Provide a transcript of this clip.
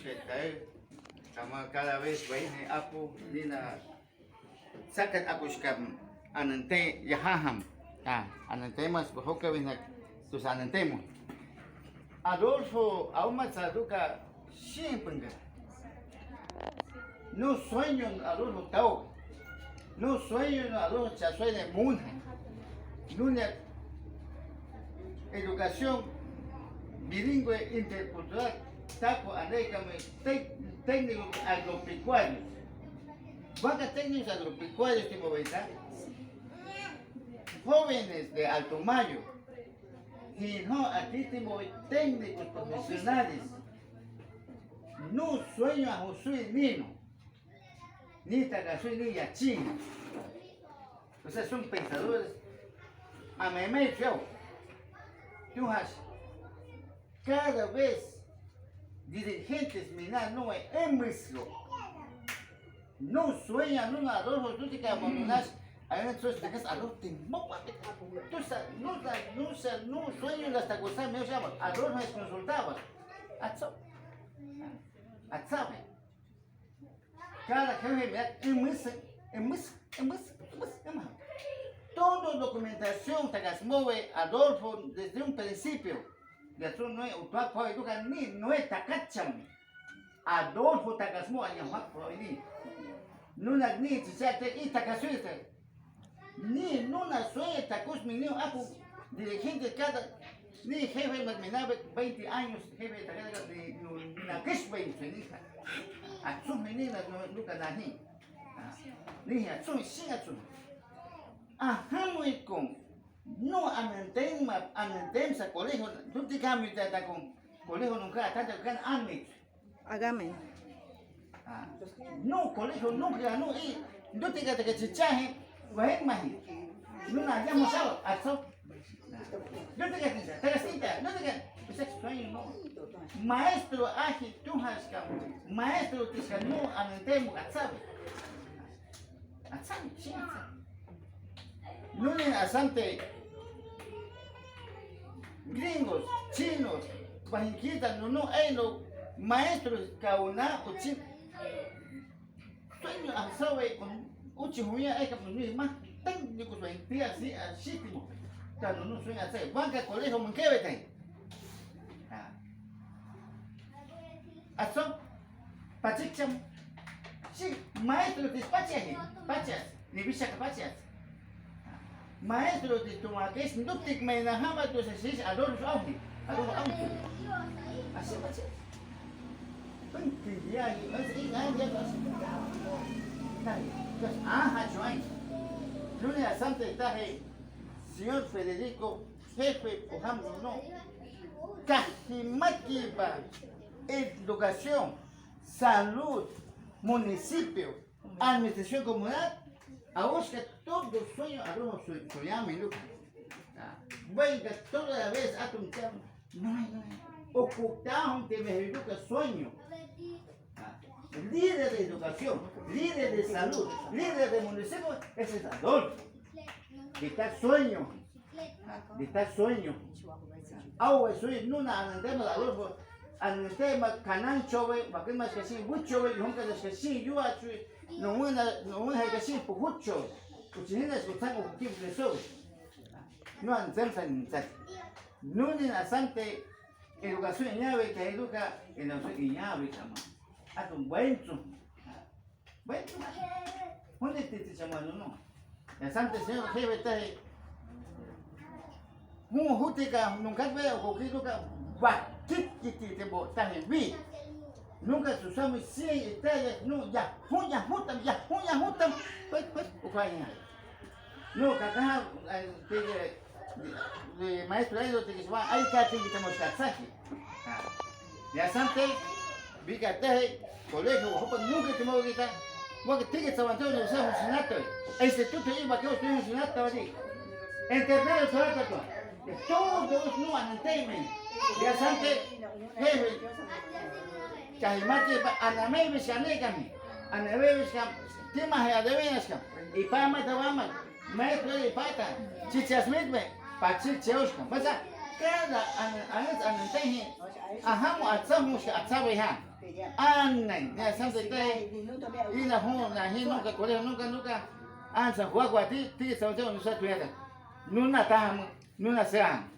que cae, cada vez va a apu, nina, sacan apushkam, anante, yahaham, anantemas, bohoka vina, tus anantemos. Adolfo, auma saduka, siempre. No sueño Adolfo Tao, no sueño Adolfo Chasoy de Munja, una educación bilingüe intercultural, taco, anécame, técnicos agropecuarios. Vaca técnicos agropecuarios que movilizar, jóvenes de Alto Mayo, y no aquí tenemos técnicos profesionales. No sueño a Josué Nino, ni Takasui ni Yachin. O sea, son pensadores a meme feo. Tú has cada vez dirigentes minar no es emislo. No sueñan no Adolfo, tú te quedas abandonas. Ahora tú estás Adolfo, te mopa. Tú no sueño hasta gozar me llama. Adolfo es consultaba. Atsabe. Cada jefe me da toda documentación Tagasmove Adolfo desde un principio. De eso no es ni no es Takacham. Adolfo Tagasmo añamak prohibí. Nuna ni chichate y Takasuite. Ni nuna sueña Takus minio apu dirigente cada ni jefe me 20 años jefe de Nakesh 20 Atsum menina nunca nahi. Ni atsum sin atsum. Muy con no anentem sa colegio, tú te cambias de con colegio nunca, tanto que amit. Hágame. No, colegio nunca, no, y no te quedas que chichaje, va más. No la llamo sábado, atsum. No te quedas, te casita, no te quedas. Pues es sueño, no. Maestro aji, tú has maestro te no anentem, atsabe. Atsabe, sí, atsabe. No es asante gringos, chinos, bajinquitas, no hay los maestros kauna o chin. Sueño a sabe con uchihuya hay que poner más técnicos para impedir así a sitio. Cuando no sueña a hacer, banca colegio munquebete. Aso, pachicham, sí, maestros despachas, pachas, ni bicha capachas. Maestro de Tumaques, no te menajaba tus seis Adolfo Audi. Así va a ser. Lunes a Santa Etaje, señor Federico, jefe, ojamos no. Cajimaquipa, educación, salud, municipio, administración comunal. A vos que todos los sueños, a los soñamos, Lucas. Venga toda la vez a tu tema. No. Ocultamos que me educa sueño. Líder de educación, líder de salud, líder de municipio, ese es Adolfo. Que está sueño. Que está sueño. Ahora soy nuna anandema de Adolfo. Anandema canan chove, bakima que sí, buchove, nunca que sí, yo no una que sí, por mucho. Pues si no es que están ocupados de eso. No han pensado. No en la santa educación llave que educa en la llave cama. A tu bueno. ¿Dónde te llaman no? La santa señor jefe está ahí. Un jutica nunca veo porque nunca va que te botas en vida. Nunca se usamos si ustedes no ya juntan, pues Ucrania. No, acá de maestro ahí lo que se va, hay que hacer que tenemos casaje. Ya sante, vi que te colegio, nunca te muevo que porque tiene que saber no se funcionato. El instituto iba que usted funcionato allí. Entender todo esto. Todos no antemen. Ya sante, jefe. Kahimati anamebe shanekami. Anamebe sham. Timas ya debenas kam. Y pama tabama. Maestro de pata. Chichasmitme. Pachicheushka. Pasa cada anteje. Ahamo atsamush atsabeha. Anay, ya sabes que y la nunca colegio nunca ansa juega ti no se tuera. Nuna tam, nuna sean.